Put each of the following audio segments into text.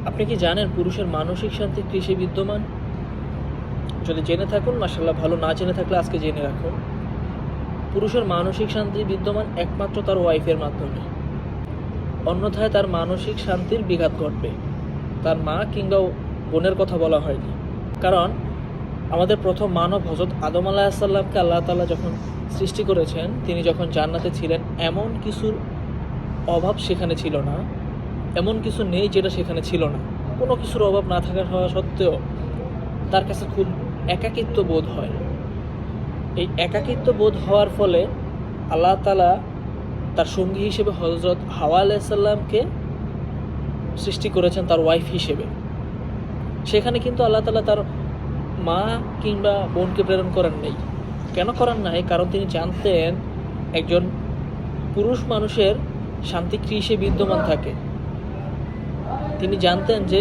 আপনি কি জানেন পুরুষের মানসিক শান্তি কৃষি বিদ্যমান? যদি জেনে থাকুন মাশাআল্লাহ ভালো, না জেনে থাকলে আজকে জেনে রাখুন। পুরুষের মানসিক শান্তি বিদ্যমান একমাত্র তার ওয়াইফের মাধ্যমে, অন্যথায় তার মানসিক শান্তির বিঘাত ঘটবে। তার মা কিংবা বোনের কথা বলা হয়নি, কারণ আমাদের প্রথম মানব হযরত আদম আলাইহিসসালামকে আল্লাহ তাআলা যখন সৃষ্টি করেছেন, তিনি যখন জান্নাতে ছিলেন, এমন কিছুর অভাব সেখানে ছিল না, এমন কিছু নেই যেটা সেখানে ছিল না। কোনো কিছুর অভাব না থাকার হওয়া সত্ত্বেও তার কাছে খুব একাকিত্ব বোধ হয়। এই একাকিত্ব বোধ হওয়ার ফলে আল্লাহ তাআলা তার সঙ্গী হিসেবে হযরত হাওয়া আলাইহিসসালামকে সৃষ্টি করেছেন তার ওয়াইফ হিসেবে। সেখানে কিন্তু আল্লাহ তাআলা তার মা কিংবা বোনকে প্রেরণ করেন নাই। কেন করেন নাই? কারণ তিনি জানতেন একজন পুরুষ মানুষের শান্তি কৃষে বিদ্যমান থাকে। তিনি জানতেন যে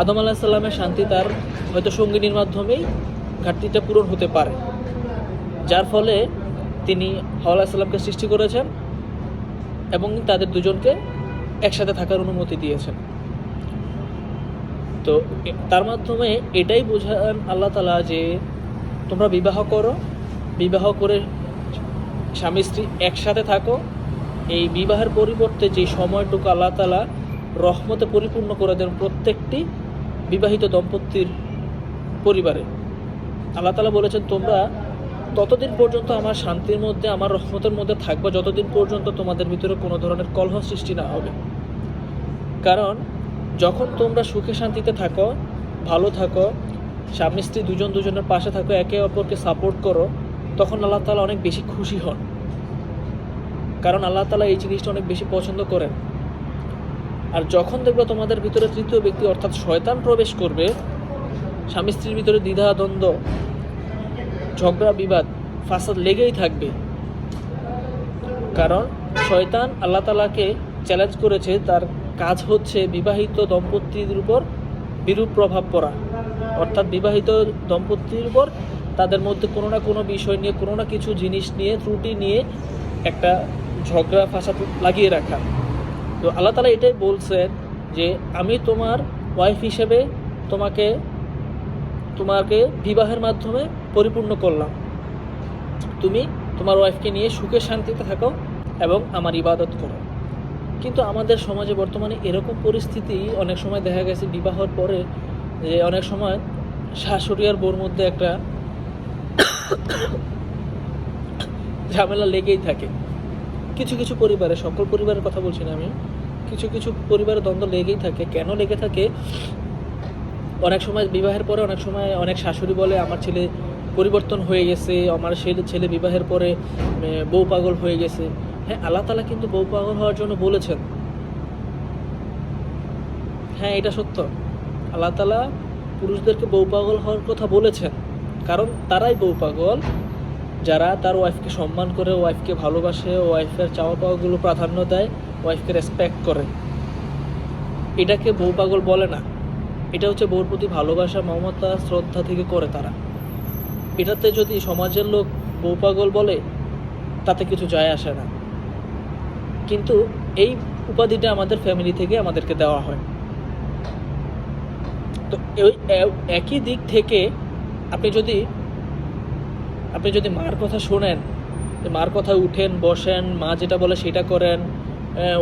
আদম আলাইহিস সালামের শান্তি তার হয়তো সঙ্গিনীর মাধ্যমেই ঘাটতিটা পূরণ হতে পারে, যার ফলে তিনি হাওয়া আলাইহিস সালামকে সৃষ্টি করেছেন এবং তাদের দুজনকে একসাথে থাকার অনুমতি দিয়েছেন। তো তার মাধ্যমে এটাই বোঝান আল্লাহ তাআলা যে তোমরা বিবাহ করো, বিবাহ করে স্বামী স্ত্রী একসাথে থাকো। এই বিবাহের পরিবর্তে যে সময়টুকু আল্লাহ তাআলা রহমতে পরিপূর্ণ করে দেন প্রত্যেকটি বিবাহিত দম্পতির পরিবারে। আল্লাহ তাআলা বলেছেন তোমরা ততদিন পর্যন্ত আমার শান্তির মধ্যে, আমার রহমতের মধ্যে থাকবে যতদিন পর্যন্ত তোমাদের ভিতরে কোনো ধরনের কলহ সৃষ্টি না হবে। কারণ যখন তোমরা সুখে শান্তিতে থাকো, ভালো থাকো, স্বামী স্ত্রী দুজন দুজনের পাশে থাকো, একে অপরকে সাপোর্ট করো, তখন আল্লাহ তাআলা অনেক বেশি খুশি হন। কারণ আল্লাহ তাআলা এই জিনিসটা অনেক বেশি পছন্দ করেন। আর যখন দেখবে তোমাদের ভিতরে তৃতীয় ব্যক্তি অর্থাৎ শয়তান প্রবেশ করবে, স্বামী স্ত্রীর ভিতরে দ্বিধা দ্বন্দ্ব, ঝগড়া বিবাদ, ফাসাদ লেগেই থাকবে। কারণ শয়তান আল্লাহ তাআলাকে চ্যালেঞ্জ করেছে, তার কাজ হচ্ছে বিবাহিত দম্পতির উপর বিরূপ প্রভাব পড়া। অর্থাৎ বিবাহিত দম্পতির উপর তাদের মধ্যে কোনো না কোনো বিষয় নিয়ে, কোনো না কিছু জিনিস নিয়ে, ত্রুটি নিয়ে একটা ঝগড়া ফাসাদ লাগিয়ে রাখা। তো আল্লাহ তাআলা এটাই বলছেন যে আমি তোমার ওয়াইফ হিসেবে তোমাকে বিবাহের মাধ্যমে পরিপূর্ণ করলাম। তুমি তোমার ওয়াইফকে নিয়ে সুখে শান্তিতে থাকো এবং আমার ইবাদত করো। কিন্তু আমাদের সমাজে বর্তমানে এরকম পরিস্থিতি অনেক সময় দেখা গেছে বিবাহের পরে, যে অনেক সময় শাশুড়ি আর বউর মধ্যে একটা ঝামেলা লেগেই থাকে। কিছু কিছু পরিবারে, সকল পরিবারের কথা বলছি না আমি, কিছু কিছু পরিবারে দ্বন্দ্ব লেগেই থাকে। কেন লেগে থাকে? অনেক সময় বিবাহের পরে অনেক সময় অনেক শাশুড়ি বলে আমার ছেলে পরিবর্তন হয়ে গেছে, আমার ছেলে বিবাহের পরে বউ পাগল হয়ে গেছে। হ্যাঁ, আল্লাহ তাআলা কিন্তু বউ পাগল হওয়ার জন্য বলেছেন। হ্যাঁ, এটা সত্য। আল্লাহ তাআলা পুরুষদেরকে বউ পাগল হওয়ার কথা বলেছেন, কারণ তারাই বউ পাগল যারা তার ওয়াইফকে সম্মান করে, ওয়াইফকে ভালোবাসে, ওয়াইফের চাওয়া পাওয়াগুলো প্রাধান্য দেয়, ওয়াইফকে রেসপেক্ট করে। এটাকে বউ পাগল বলে না। এটা হচ্ছে বউর প্রতি ভালোবাসা, মমতা, শ্রদ্ধা থেকে করে তারা। এটাতে যদি সমাজের লোক বউ পাগল বলে, তাতে কিছু যায় আসে না। কিন্তু এই উপাধিটা আমাদের ফ্যামিলি থেকে আমাদেরকে দেওয়া হয়। তো ওই একই দিক থেকে আপনি যদি মার কথা শোনেন, মার কথা উঠেন বসেন, মা যেটা বলে সেটা করেন,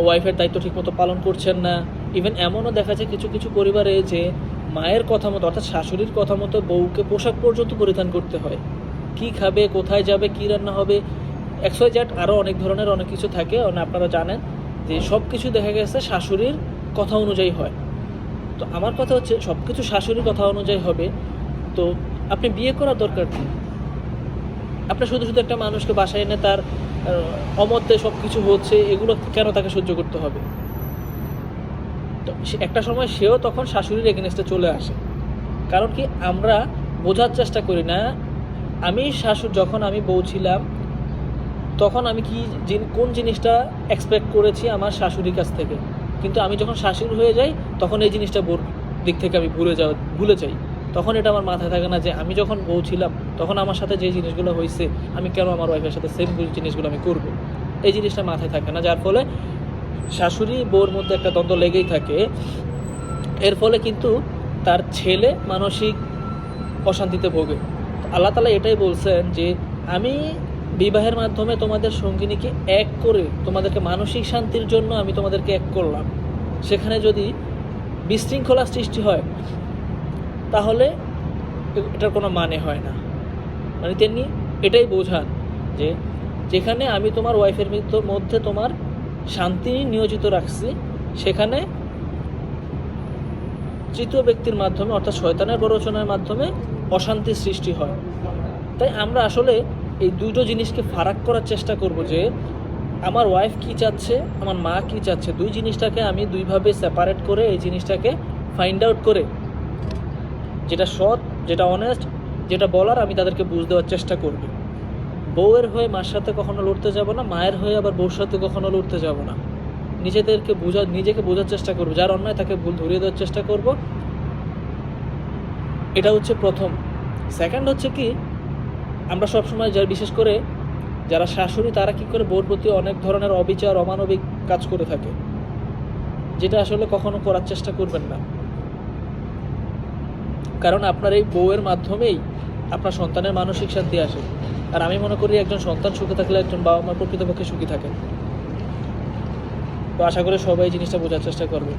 ওয়াইফের দায়িত্ব ঠিকমতো পালন করছেন না। ইভেন এমনও দেখা যায় কিছু কিছু পরিবারে যে মায়ের কথা মতো অর্থাৎ শাশুড়ির কথা মতো বউকে পোশাক পর্যন্ত পরিধান করতে হয়। কি খাবে, কোথায় যাবে, কি রান্না হবে, XYZ আরও অনেক ধরনের অনেক কিছু থাকে। আপনারা জানেন যে সব কিছু দেখা গেছে শাশুড়ির কথা অনুযায়ী হয়। তো আমার কথা হচ্ছে সব কিছু শাশুড়ির কথা অনুযায়ী হবে, তো আপনি বিয়ে করার দরকার কি? আপনি শুধু শুধু একটা মানুষকে বাসায় এনে তার অমতে সব কিছু হচ্ছে, এগুলো কেন তাকে সহ্য করতে হবে? তো একটা সময় সেও তখন শাশুড়ির এগেনস্টে চলে আসে। কারণ কি, আমরা বোঝার চেষ্টা করি না। যখন আমি বউ ছিলাম তখন আমি কোন জিনিসটা এক্সপেক্ট করেছি আমার শাশুড়ির কাছ থেকে, কিন্তু আমি যখন শাশুড়ি হয়ে যাই তখন এই জিনিসটা বোর দিক থেকে আমি ভুলে যাই। তখন এটা আমার মাথায় থাকে না যে আমি যখন বউ ছিলাম তখন আমার সাথে যে জিনিসগুলো হয়েছে, আমি কেন আমার ওয়াইফের সাথে সেম জিনিসগুলো আমি করব। এই জিনিসটা মাথায় থাকে না, যার ফলে শাশুড়ি বউর মধ্যে একটা দ্বন্দ্ব লেগেই থাকে। এর ফলে কিন্তু তার ছেলে মানসিক অশান্তিতে ভোগে। আল্লাহ তাআলা এটাই বলছেন যে আমি বিবাহের মাধ্যমে তোমাদের সঙ্গিনীকে এক করে তোমাদেরকে মানসিক শান্তির জন্য আমি তোমাদেরকে এক করলাম। সেখানে যদি বিশৃঙ্খলা সৃষ্টি হয় তাহলে এটার কোনো মানে হয় না। মানে তিনি এটাই বোঝান যে যেখানে আমি তোমার ওয়াইফের মধ্যে তোমার শান্তি নিয়োজিত রাখছি, সেখানে তৃতীয় ব্যক্তির মাধ্যমে অর্থাৎ শয়তানের প্ররোচনার মাধ্যমে অশান্তির সৃষ্টি হয়। তাই আমরা আসলে এই দুটো জিনিসকে ফারাক করার চেষ্টা করব যে আমার ওয়াইফ কী চাচ্ছে, আমার মা কী চাচ্ছে, দুই জিনিসটাকে আমি দুইভাবে সেপারেট করে এই জিনিসটাকে ফাইন্ড আউট করে যেটা সৎ, যেটা অনেস্ট, যেটা বলার আমি তাদেরকে বুঝ দেওয়ার চেষ্টা করব। বউয়ের হয়ে মার সাথে কখনো লড়তে যাব না, মায়ের হয়ে আবার বউর সাথে কখনো লড়তে যাব না। নিজেকে বোঝার চেষ্টা করব, যার অন্যায় তাকে ভুল ধরিয়ে দেওয়ার চেষ্টা করব। এটা হচ্ছে প্রথম। সেকেন্ড হচ্ছে কি, আমরা সবসময় বিশেষ করে যারা শাশুড়ি তারা কি করে বউর প্রতি অনেক ধরনের অবিচার অমানবিক কাজ করে থাকে, যেটা আসলে কখনো করার চেষ্টা করবেন না। কারণ আপনার এই বউয়ের মাধ্যমেই আপনার সন্তানের মানসিক শান্তি আসে। আর আমি মনে করি একজন সন্তান সুখে থাকলে একজন বাবা মা প্রকৃতপক্ষে সুখী থাকেন। তো আশা করি সবাই জিনিসটা বোঝার চেষ্টা করবে।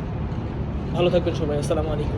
ভালো থাকবেন সবাই। আসসালামু আলাইকুম।